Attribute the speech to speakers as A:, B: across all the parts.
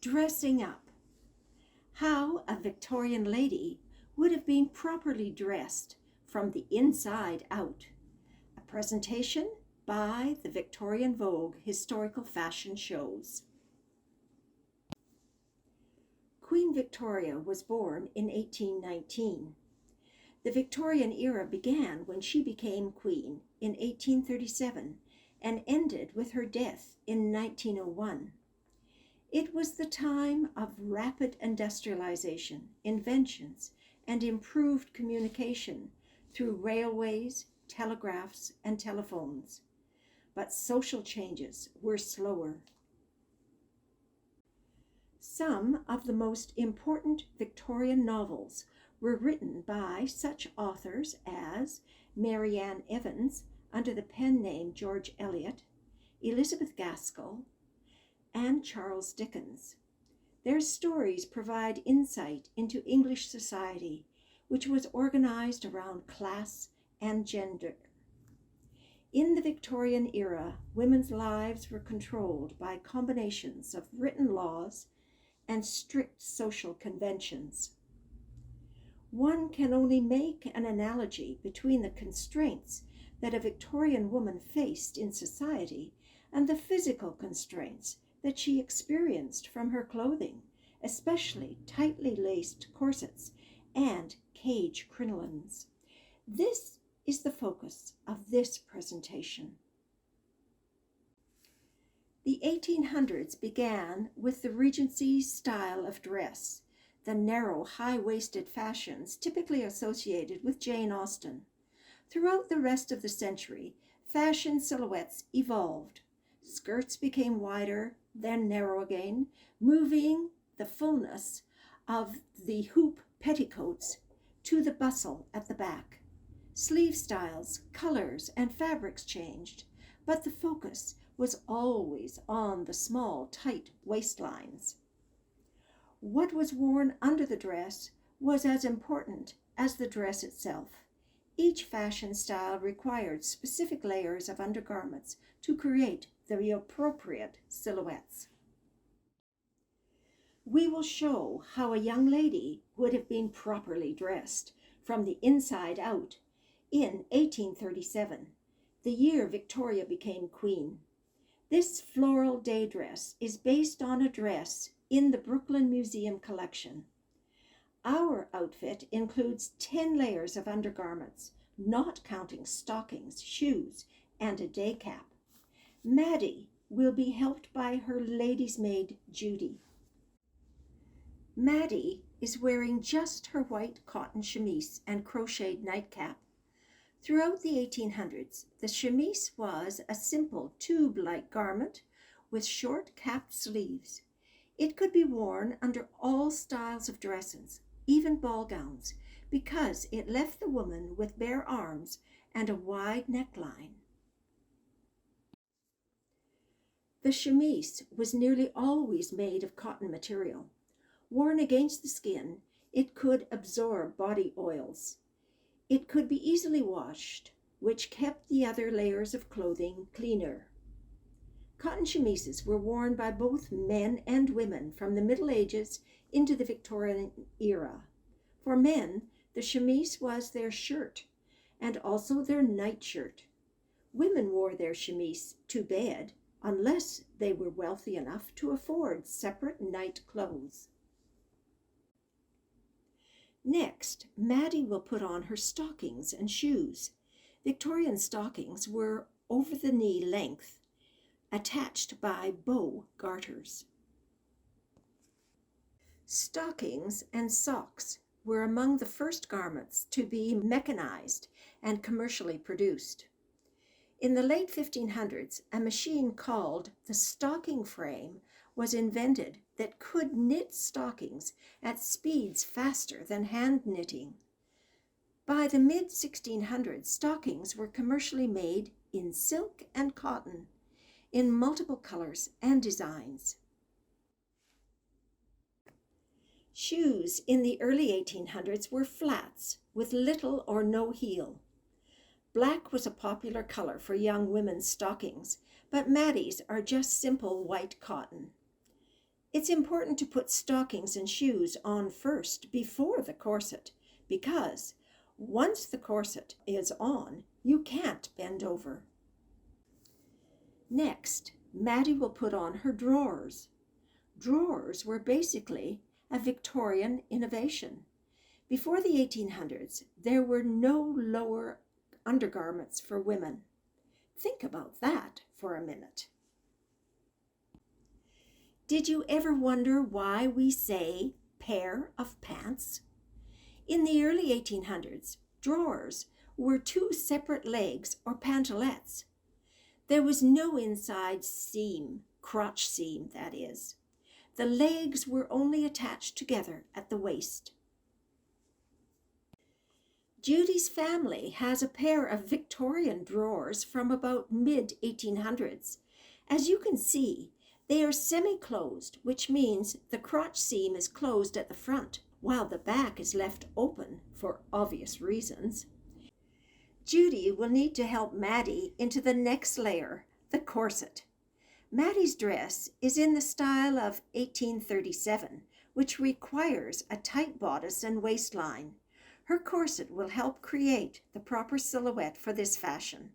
A: Dressing up. How a Victorian lady would have been properly dressed from the inside out. A presentation by the Victorian Vogue Historical Fashion Shows. Queen Victoria was born in 1819. The Victorian era began when she became queen in 1837 and ended with her death in 1901. It was the time of rapid industrialization, inventions, and improved communication through railways, telegraphs, and telephones. But social changes were slower. Some of the most important Victorian novels were written by such authors as Mary Ann Evans under the pen name George Eliot, Elizabeth Gaskell, and Charles Dickens. Their stories provide insight into English society, which was organized around class and gender. In the Victorian era, women's lives were controlled by combinations of written laws and strict social conventions. One can only make an analogy between the constraints that a Victorian woman faced in society and the physical constraints that she experienced from her clothing, especially tightly laced corsets and cage crinolines. This is the focus of this presentation. The 1800s began with the Regency style of dress, the narrow, high-waisted fashions typically associated with Jane Austen. Throughout the rest of the century, fashion silhouettes evolved. Skirts became wider, then narrow again, moving the fullness of the hoop petticoats to the bustle at the back. Sleeve styles, colors, and fabrics changed, but the focus was always on the small, tight waistlines. What was worn under the dress was as important as the dress itself. Each fashion style required specific layers of undergarments to create the appropriate silhouettes. We will show how a young lady would have been properly dressed from the inside out in 1837, the year Victoria became queen. This floral day dress is based on a dress in the Brooklyn Museum collection. Our outfit includes 10 layers of undergarments, not counting stockings, shoes, and a day cap. Maddie will be helped by her lady's maid, Judy. Maddie is wearing just her white cotton chemise and crocheted nightcap. Throughout the 1800s, the chemise was a simple tube-like garment with short capped sleeves. It could be worn under all styles of dresses, even ball gowns, because it left the woman with bare arms and a wide neckline. The chemise was nearly always made of cotton material. Worn against the skin, it could absorb body oils. It could be easily washed, which kept the other layers of clothing cleaner. Cotton chemises were worn by both men and women from the Middle Ages into the Victorian era. For men, the chemise was their shirt and also their nightshirt. Women wore their chemise to bed unless they were wealthy enough to afford separate night clothes. Next, Maddie will put on her stockings and shoes. Victorian stockings were over the knee length, attached by bow garters. Stockings and socks were among the first garments to be mechanized and commercially produced. In the late 1500s, a machine called the stocking frame was invented that could knit stockings at speeds faster than hand knitting. By the mid-1600s, stockings were commercially made in silk and cotton, in multiple colors and designs. Shoes in the early 1800s were flats with little or no heel. Black was a popular color for young women's stockings, but Maddie's are just simple white cotton. It's important to put stockings and shoes on first before the corset because once the corset is on, you can't bend over. Next, Maddie will put on her drawers. Drawers were basically a Victorian innovation. Before the 1800s, there were no lower undergarments for women. Think about that for a minute. Did you ever wonder why we say pair of pants? In the early 1800s, drawers were two separate legs or pantalettes. There was no inside seam, crotch seam that is. The legs were only attached together at the waist. Judy's family has a pair of Victorian drawers from about mid-1800s. As you can see, they are semi-closed, which means the crotch seam is closed at the front, while the back is left open for obvious reasons. Judy will need to help Maddie into the next layer, the corset. Maddie's dress is in the style of 1837, which requires a tight bodice and waistline. Her corset will help create the proper silhouette for this fashion.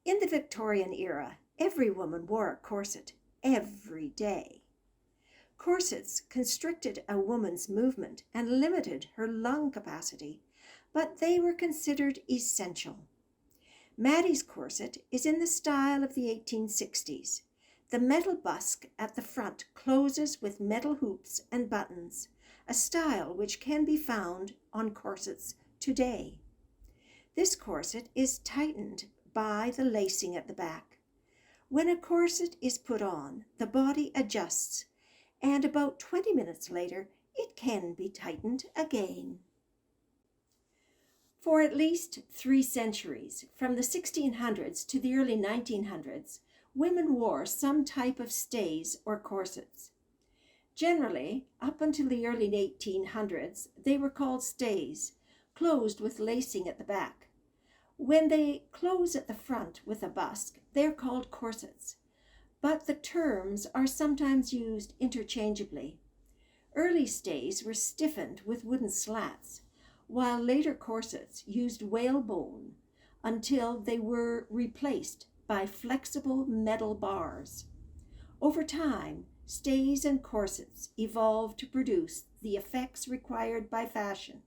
A: In the Victorian era, every woman wore a corset every day. Corsets constricted a woman's movement and limited her lung capacity, but they were considered essential. Maddie's corset is in the style of the 1860s. The metal busk at the front closes with metal hoops and buttons, a style which can be found on corsets today. This corset is tightened by the lacing at the back. When a corset is put on, the body adjusts, and about 20 minutes later, it can be tightened again. For at least 3 centuries, from the 1600s to the early 1900s, women wore some type of stays or corsets. Generally, up until the early 1800s, they were called stays, closed with lacing at the back. When they close at the front with a busk, they're called corsets, but the terms are sometimes used interchangeably. Early stays were stiffened with wooden slats, while later corsets used whalebone until they were replaced by flexible metal bars. Over time, stays and corsets evolved to produce the effects required by fashion,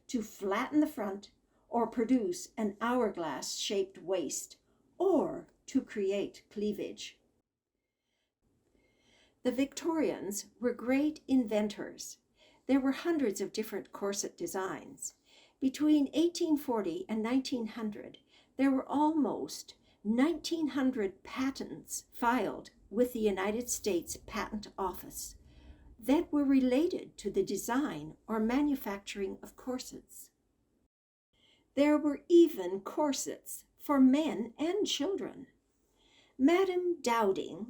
A: to flatten the front or produce an hourglass-shaped waist, or to create cleavage. The Victorians were great inventors. There were hundreds of different corset designs. Between 1840 and 1900, there were almost 1,900 patents filed with the United States Patent Office that were related to the design or manufacturing of corsets. There were even corsets for men and children. Madame Dowding,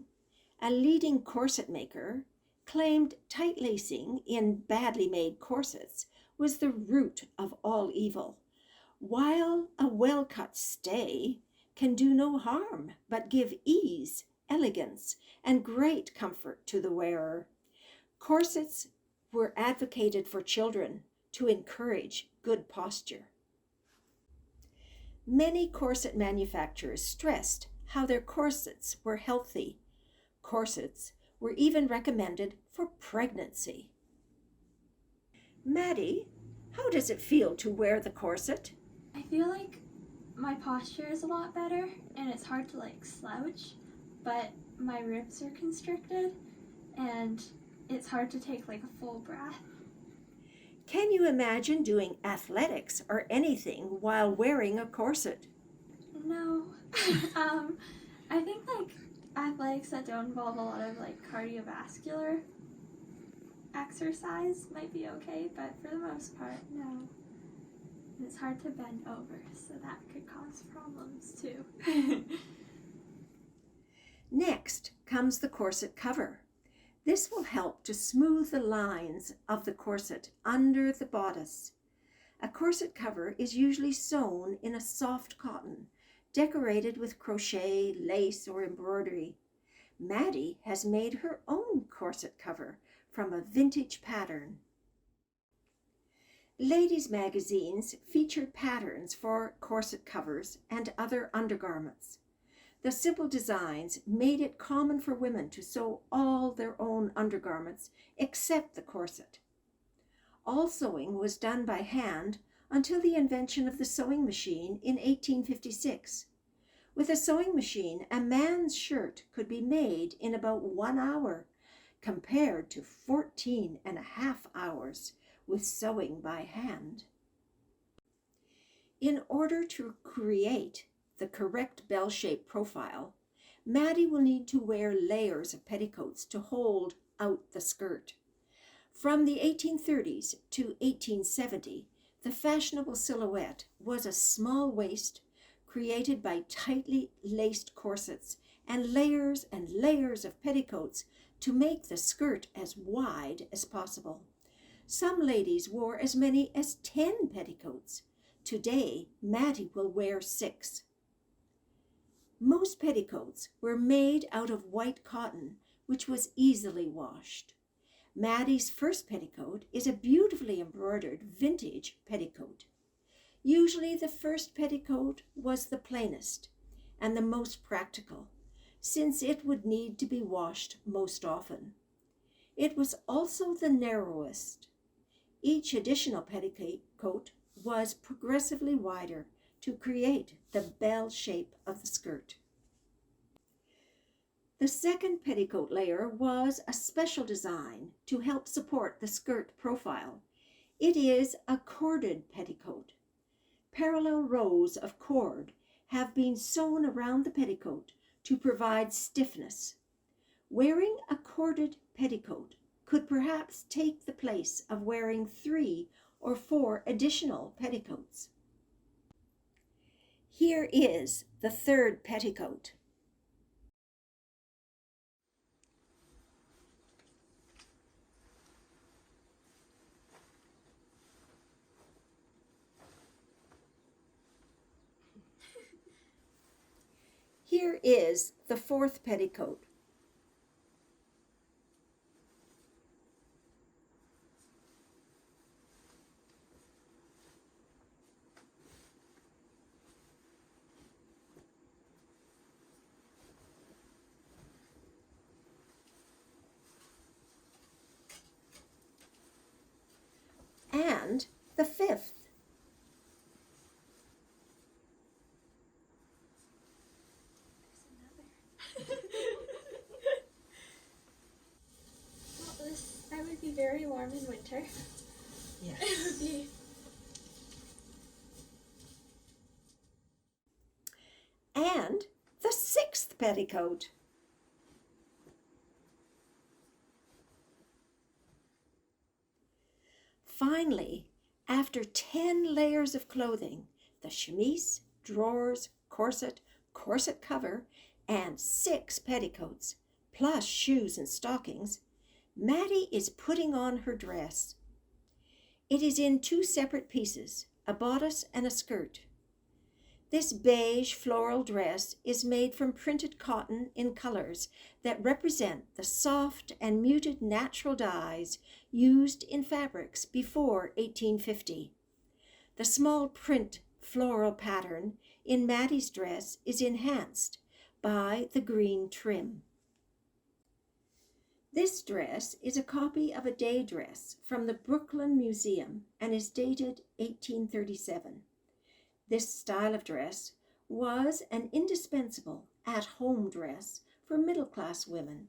A: a leading corset maker, claimed tight lacing in badly made corsets was the root of all evil, while a well-cut stay can do no harm but give ease, elegance, and great comfort to the wearer. Corsets were advocated for children to encourage good posture. Many corset manufacturers stressed how their corsets were healthy. Corsets were even recommended for pregnancy. Maddie, how does it feel to wear the corset?
B: I feel like my posture is a lot better and it's hard to slouch, but my ribs are constricted and it's hard to take a full breath.
A: Can you imagine doing athletics or anything while wearing a corset?
B: No. I think athletics that don't involve a lot of cardiovascular exercise might be okay, but for the most part, no. And it's hard to bend over, so that could cause problems too.
A: Next comes the corset cover. This will help to smooth the lines of the corset under the bodice. A corset cover is usually sewn in a soft cotton, decorated with crochet, lace, or embroidery. Maddie has made her own corset cover from a vintage pattern. Ladies' magazines featured patterns for corset covers and other undergarments. The simple designs made it common for women to sew all their own undergarments except the corset. All sewing was done by hand until the invention of the sewing machine in 1856. With a sewing machine, a man's shirt could be made in about 1 hour, compared to 14.5 hours with sewing by hand. In order to create the correct bell-shaped profile, Maddie will need to wear layers of petticoats to hold out the skirt. From the 1830s to 1870, the fashionable silhouette was a small waist created by tightly laced corsets and layers of petticoats to make the skirt as wide as possible. Some ladies wore as many as 10 petticoats. Today, Maddie will wear 6. Most petticoats were made out of white cotton, which was easily washed. Maddie's first petticoat is a beautifully embroidered vintage petticoat. Usually the first petticoat was the plainest and the most practical, since it would need to be washed most often. It was also the narrowest. Each additional petticoat was progressively wider to create the bell shape of the skirt. The second petticoat layer was a special design to help support the skirt profile. It is a corded petticoat. Parallel rows of cord have been sewn around the petticoat to provide stiffness. Wearing a corded petticoat could perhaps take the place of wearing 3 or 4 additional petticoats. Here is the third petticoat. Here is the fourth petticoat. And the fifth.
B: That would be very warm in winter.
C: Yes.
B: It would be.
A: And the sixth petticoat. Finally, after 10 layers of clothing, the chemise, drawers, corset, corset cover, and 6 petticoats, plus shoes and stockings, Maddie is putting on her dress. It is in 2 separate pieces, a bodice and a skirt. This beige floral dress is made from printed cotton in colors that represent the soft and muted natural dyes used in fabrics before 1850. The small print floral pattern in Maddie's dress is enhanced by the green trim. This dress is a copy of a day dress from the Brooklyn Museum and is dated 1837. This style of dress was an indispensable at-home dress for middle-class women.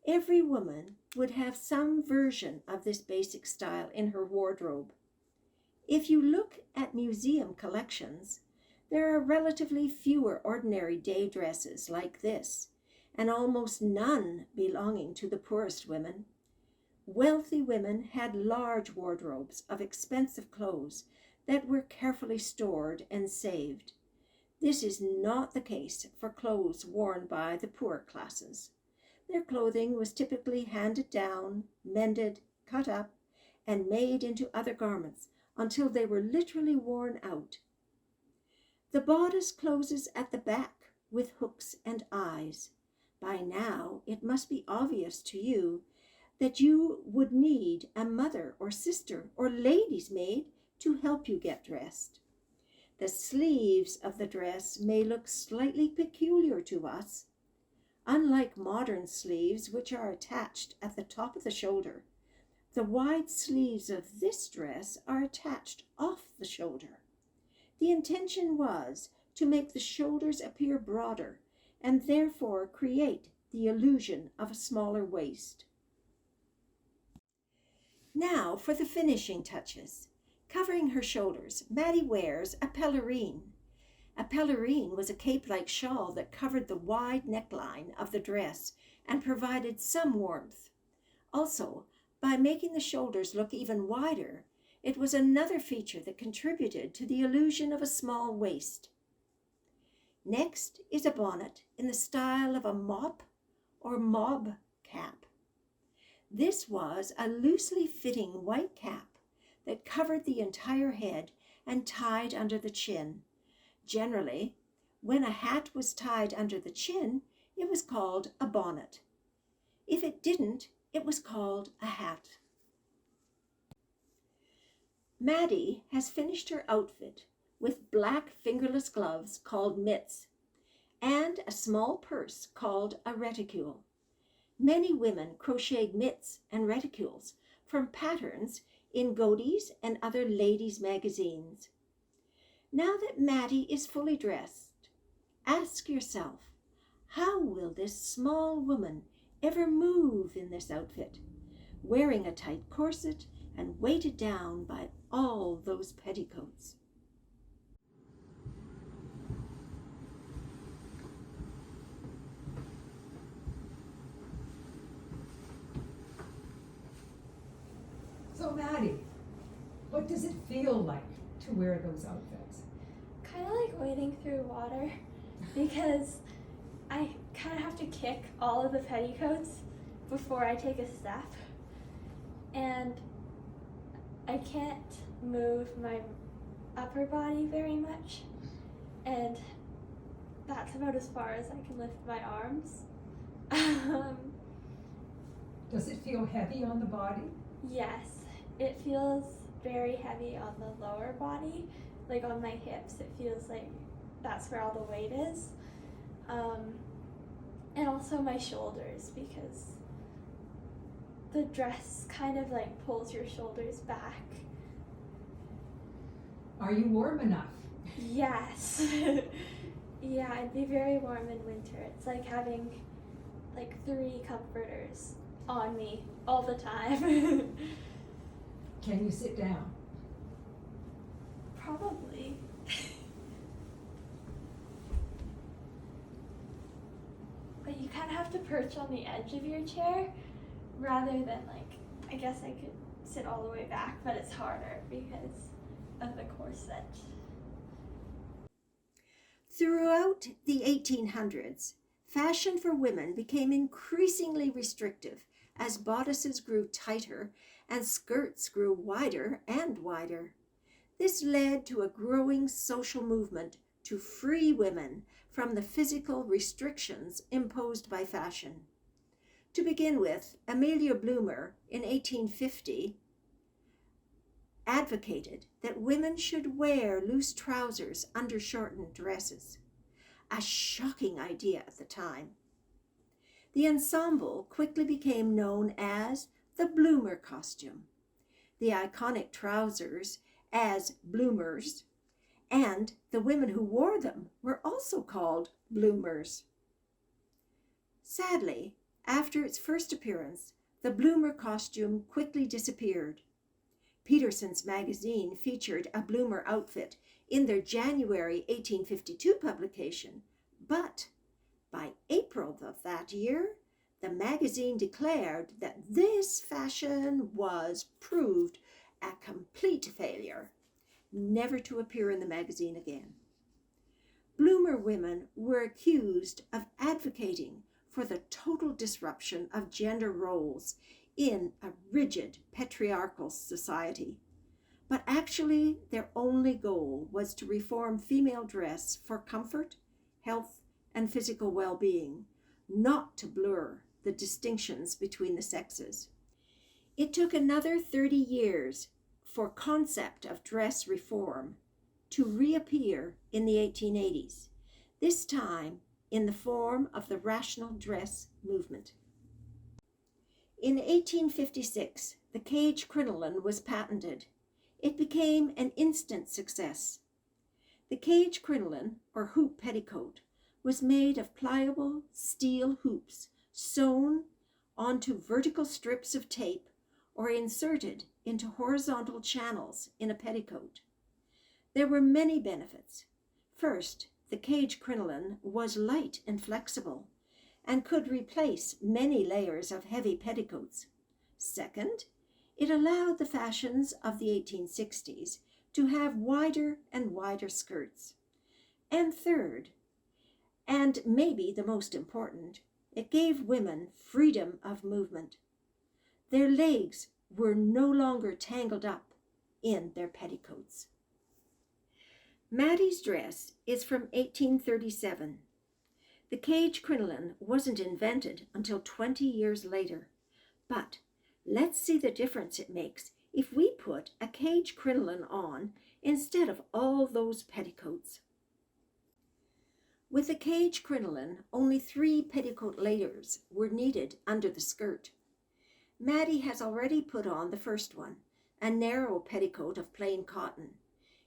A: Every woman would have some version of this basic style in her wardrobe. If you look at museum collections, there are relatively fewer ordinary day dresses like this, and almost none belonging to the poorest women. Wealthy women had large wardrobes of expensive clothes that were carefully stored and saved. This is not the case for clothes worn by the poorer classes. Their clothing was typically handed down, mended, cut up, and made into other garments until they were literally worn out. The bodice closes at the back with hooks and eyes. By now, it must be obvious to you that you would need a mother or sister or lady's maid to help you get dressed. The sleeves of the dress may look slightly peculiar to us. Unlike modern sleeves, which are attached at the top of the shoulder, the wide sleeves of this dress are attached off the shoulder. The intention was to make the shoulders appear broader and therefore create the illusion of a smaller waist. Now for the finishing touches. Covering her shoulders, Maddie wears a pelerine. A pelerine was a cape-like shawl that covered the wide neckline of the dress and provided some warmth. Also, by making the shoulders look even wider, it was another feature that contributed to the illusion of a small waist. Next is a bonnet in the style of a mop or mob cap. This was a loosely fitting white cap that covered the entire head and tied under the chin. Generally, when a hat was tied under the chin, it was called a bonnet. If it didn't, it was called a hat. Maddie has finished her outfit with black fingerless gloves called mitts and a small purse called a reticule. Many women crocheted mitts and reticules from patterns in Godey's and other ladies' magazines. Now that Maddie is fully dressed, ask yourself, how will this small woman ever move in this outfit, wearing a tight corset and weighted down by all those petticoats?
C: So Maddie, what does it feel like to wear those outfits?
B: Kind of like wading through water because I kind of have to kick all of the petticoats before I take a step. And I can't move my upper body very much. And that's about as far as I can lift my arms.
C: Does it feel heavy on the body?
B: Yes, it feels very heavy on the lower body, like on my hips. It feels like that's where all the weight is. And also my shoulders, because the dress kind of like pulls your shoulders back.
C: Are you warm enough?
B: Yes. Yeah, I'd be very warm in winter. It's like having like 3 comforters on me all the time.
C: Can you sit down?
B: Probably. But you kind of have to perch on the edge of your chair rather than like, I guess I could sit all the way back, but it's harder because of the corset.
A: Throughout the 1800s, fashion for women became increasingly restrictive as bodices grew tighter and skirts grew wider and wider. This led to a growing social movement to free women from the physical restrictions imposed by fashion. To begin with, Amelia Bloomer in 1850 advocated that women should wear loose trousers under shortened dresses, a shocking idea at the time. The ensemble quickly became known as the Bloomer costume, the iconic trousers as bloomers, and the women who wore them were also called bloomers. Sadly, after its first appearance, the bloomer costume quickly disappeared. Peterson's magazine featured a bloomer outfit in their January 1852 publication, but by April of that year, the magazine declared that this fashion was proved a complete failure, never to appear in the magazine again. Bloomer women were accused of advocating for the total disruption of gender roles in a rigid patriarchal society. But actually, their only goal was to reform female dress for comfort, health, and physical well-being, not to blur the distinctions between the sexes. It took another 30 years for concept of dress reform to reappear in the 1880s, this time in the form of the rational dress movement. In 1856, the cage crinoline was patented. It became an instant success. The cage crinoline, or hoop petticoat, was made of pliable steel hoops sewn onto vertical strips of tape or inserted into horizontal channels in a petticoat. There were many benefits. First, the cage crinoline was light and flexible and could replace many layers of heavy petticoats. Second, it allowed the fashions of the 1860s to have wider and wider skirts. And third, and maybe the most important, it gave women freedom of movement. Their legs were no longer tangled up in their petticoats. Mattie's dress is from 1837. The cage crinoline wasn't invented until 20 years later, but let's see the difference it makes if we put a cage crinoline on instead of all those petticoats. With the cage crinoline, only 3 petticoat layers were needed under the skirt. Mattie has already put on the first one, a narrow petticoat of plain cotton.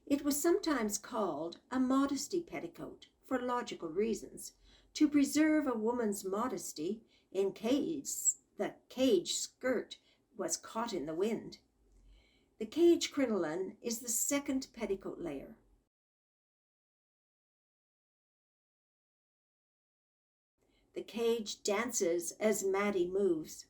A: It was sometimes called a modesty petticoat for logical reasons, to preserve a woman's modesty in case the cage skirt was caught in the wind. The cage crinoline is the second petticoat layer. The cage dances as Mattie moves.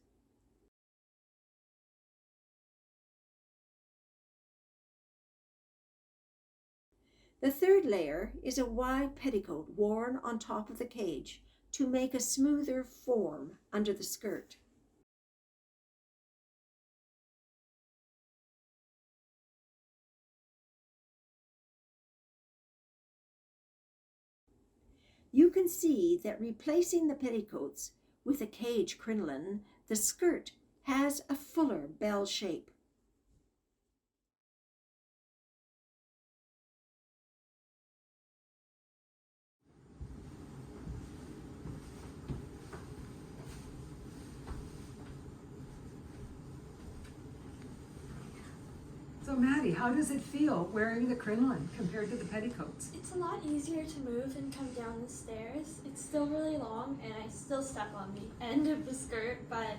A: The third layer is a wide petticoat worn on top of the cage to make a smoother form under the skirt. You can see that replacing the petticoats with a cage crinoline, the skirt has a fuller bell shape.
C: So Maddie, how does it feel wearing the crinoline compared to the petticoats?
B: It's a lot easier to move and come down the stairs. It's still really long and I still step on the end of the skirt, but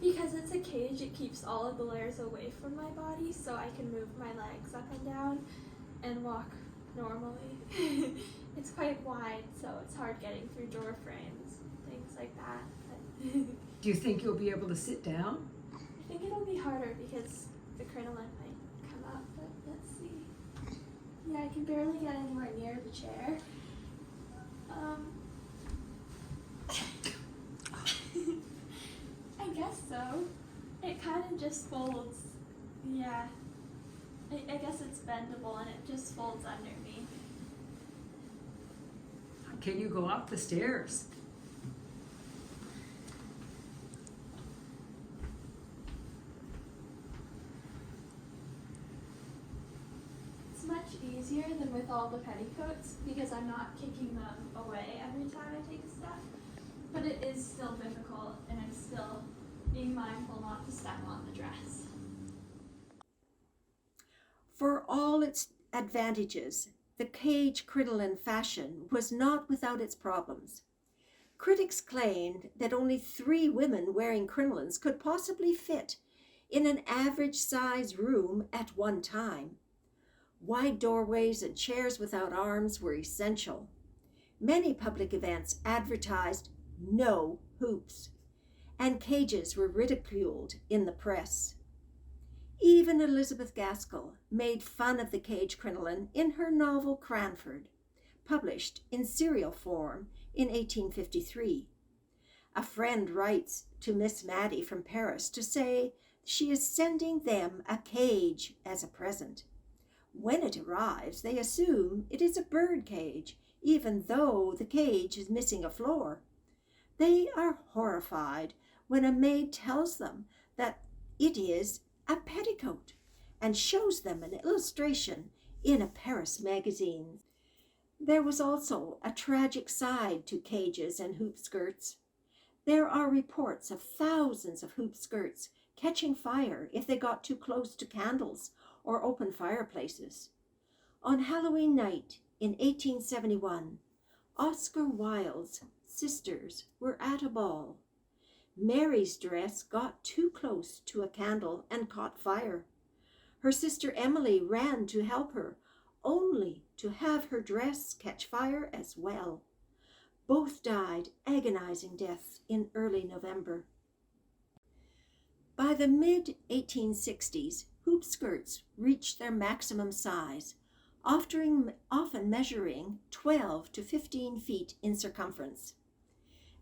B: because it's a cage, it keeps all of the layers away from my body so I can move my legs up and down and walk normally. It's quite wide, so it's hard getting through door frames, things like that. But
C: Do you think you'll be able to sit down?
B: I think it'll be harder because the crinoline might come up, but let's see. Yeah, I can barely get anywhere near the chair. I guess so. It kind of just folds. Yeah. I guess it's bendable and it just folds under me.
C: Can you go up the stairs?
B: It's much easier than with all the petticoats because I'm not kicking them away every time I take a step. But it is still difficult and I'm still being mindful not to step on the dress.
A: For all its advantages, the cage crinoline fashion was not without its problems. Critics claimed that only 3 women wearing crinolines could possibly fit in an average size room at one time. Wide doorways and chairs without arms were essential. Many public events advertised no hoops, and cages were ridiculed in the press. Even Elizabeth Gaskell made fun of the cage crinoline in her novel Cranford, published in serial form in 1853. A friend writes to Miss Maddie from Paris to say she is sending them a cage as a present. When it arrives, they assume it is a bird cage, even though the cage is missing a floor. They are horrified when a maid tells them that it is a petticoat and shows them an illustration in a Paris magazine. There was also a tragic side to cages and hoop skirts. There are reports of thousands of hoop skirts catching fire if they got too close to candles or open fireplaces. On Halloween night in 1871, Oscar Wilde's sisters were at a ball. Mary's dress got too close to a candle and caught fire. Her sister Emily ran to help her, only to have her dress catch fire as well. Both died agonizing deaths in early November. By the mid-1860s, hoop skirts reached their maximum size, often measuring 12 to 15 feet in circumference.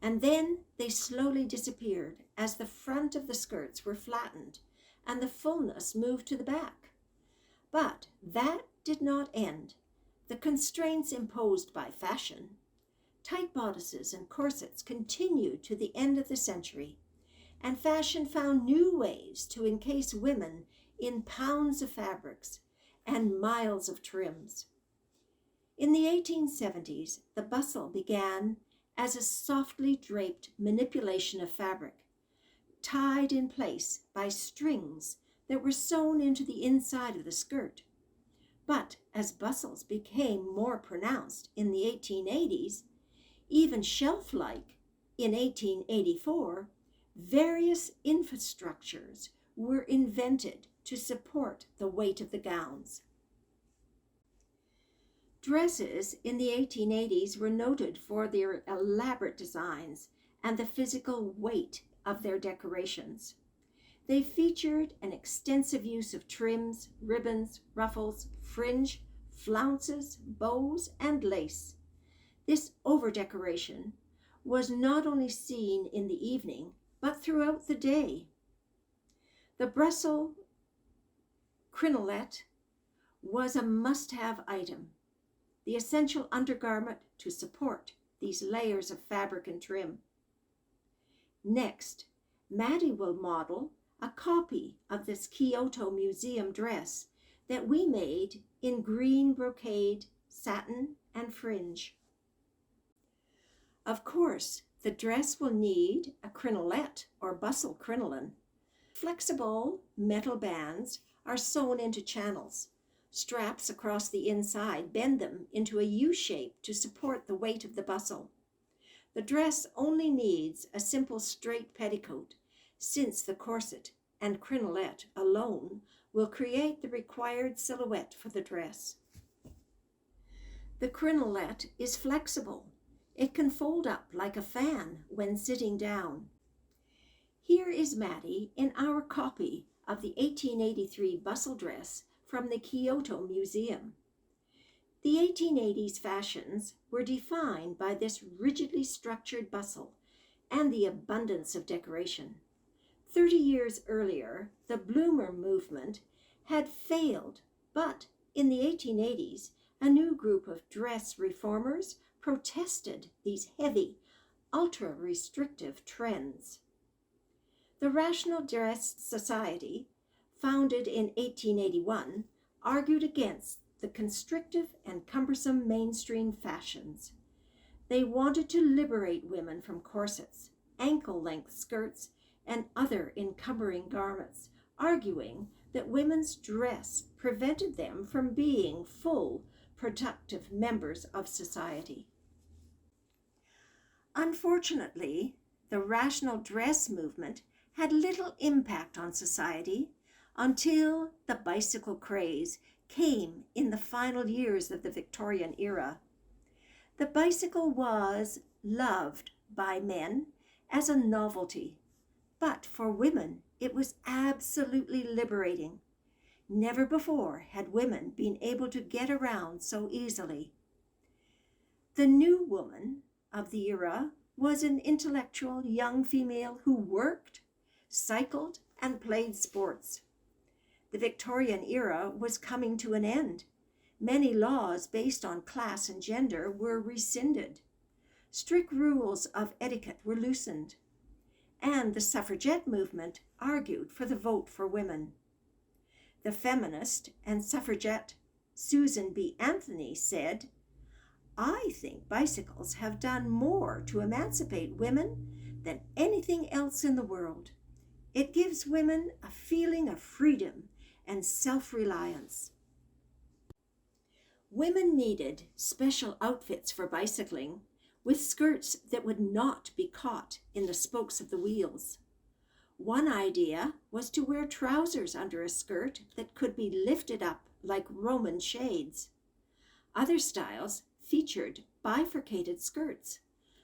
A: And then they slowly disappeared as the front of the skirts were flattened and the fullness moved to the back. But that did not end the constraints imposed by fashion. Tight bodices and corsets continued to the end of the century, and fashion found new ways to encase women in pounds of fabrics and miles of trims. In the 1870s, the bustle began as a softly draped manipulation of fabric, tied in place by strings that were sewn into the inside of the skirt. But as bustles became more pronounced in the 1880s, even shelf-like in 1884, various infrastructures were invented to support the weight of the gowns. Dresses in the 1880s were noted for their elaborate designs and the physical weight of their decorations. They featured an extensive use of trims, ribbons, ruffles, fringe, flounces, bows, and lace. This over-decoration was not only seen in the evening, but throughout the day. The Brussels crinoline was a must-have item, the essential undergarment to support these layers of fabric and trim. Next, Maddie will model a copy of this Kyoto Museum dress that we made in green brocade, satin, and fringe. Of course, the dress will need a crinolette or bustle crinoline. Flexible metal bands are sewn into channels. Straps across the inside bend them into a U shape to support the weight of the bustle. The dress only needs a simple straight petticoat, since the corset and crinolette alone will create the required silhouette for the dress. The crinolette is flexible. It can fold up like a fan when sitting down. Here is Maddie in our copy of the 1883 bustle dress from the Kyoto Museum. The 1880s fashions were defined by this rigidly structured bustle and the abundance of decoration. 30 years earlier, the bloomer movement had failed, but in the 1880s, a new group of dress reformers protested these heavy, ultra-restrictive trends. The Rational Dress Society, founded in 1881, argued against the constrictive and cumbersome mainstream fashions. They wanted to liberate women from corsets, ankle-length skirts, and other encumbering garments, arguing that women's dress prevented them from being full, productive members of society. Unfortunately, the rational dress movement had little impact on society until the bicycle craze came in the final years of the Victorian era. The bicycle was loved by men as a novelty, but for women it was absolutely liberating. Never before had women been able to get around so easily. The new woman of the era was an intellectual young female who worked, cycled, and played sports. The Victorian era was coming to an end. Many laws based on class and gender were rescinded. Strict rules of etiquette were loosened. And the suffragette movement argued for the vote for women. The feminist and suffragette Susan B. Anthony said, "I think bicycles have done more to emancipate women than anything else in the world. It gives women a feeling of freedom and self-reliance." Women needed special outfits for bicycling, with skirts that would not be caught in the spokes of the wheels. One idea was to wear trousers under a skirt that could be lifted up like Roman shades. Other styles featured bifurcated skirts,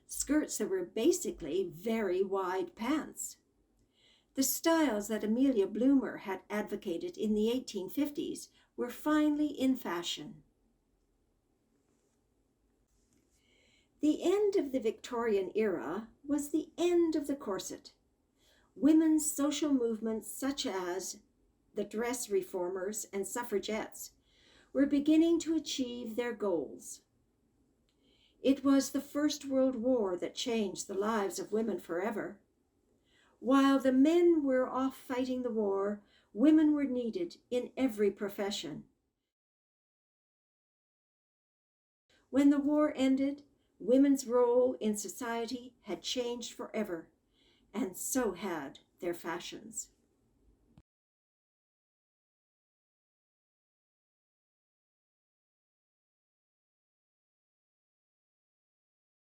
A: skirts that were basically very wide pants. The styles that Amelia Bloomer had advocated in the 1850s were finally in fashion. The end of the Victorian era was the end of the corset. Women's social movements such as the dress reformers and suffragettes were beginning to achieve their goals. It was the First World War that changed the lives of women forever. While the men were off fighting the war, women were needed in every profession. When the war ended, women's role in society had changed forever, and so had their fashions.